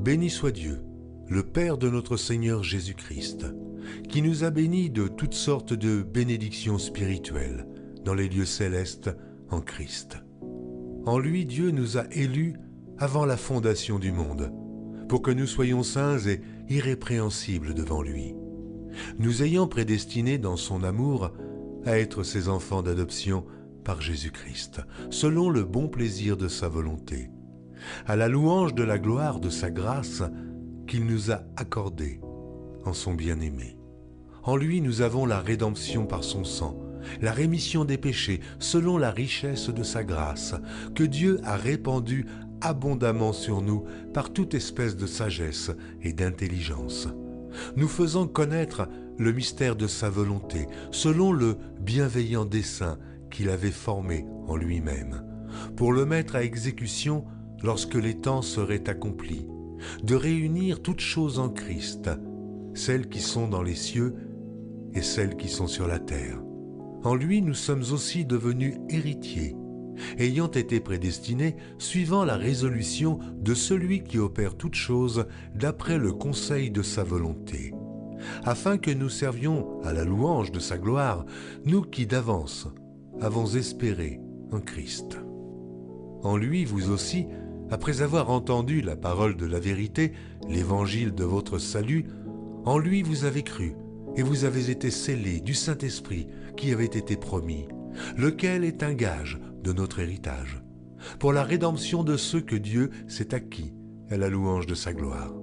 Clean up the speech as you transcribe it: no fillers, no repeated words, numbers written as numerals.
Béni soit Dieu, le Père de notre Seigneur Jésus-Christ, qui nous a bénis de toutes sortes de bénédictions spirituelles dans les lieux célestes en Christ. En lui, Dieu nous a élus avant la fondation du monde, pour que nous soyons saints et irrépréhensibles devant lui, nous ayant prédestinés dans son amour à être ses enfants d'adoption par Jésus-Christ, selon le bon plaisir de sa volonté, à la louange de la gloire de sa grâce qu'il nous a accordée en son bien-aimé. En lui, nous avons la rédemption par son sang, la rémission des péchés selon la richesse de sa grâce, que Dieu a répandue abondamment sur nous par toute espèce de sagesse et d'intelligence, nous faisant connaître le mystère de sa volonté, selon le bienveillant dessein qu'il avait formé en lui-même, pour le mettre à exécution lorsque les temps seraient accomplis, de réunir toutes choses en Christ, celles qui sont dans les cieux et celles qui sont sur la terre. En lui, nous sommes aussi devenus héritiers, ayant été prédestinés suivant la résolution de celui qui opère toutes choses d'après le conseil de sa volonté, afin que nous servions à la louange de sa gloire, nous qui d'avance avons espéré en Christ. En lui, vous aussi, après avoir entendu la parole de la vérité, l'évangile de votre salut, en lui vous avez cru, et vous avez été scellés du Saint-Esprit qui avait été promis, lequel est un gage de notre héritage, pour la rédemption de ceux que Dieu s'est acquis à la louange de sa gloire.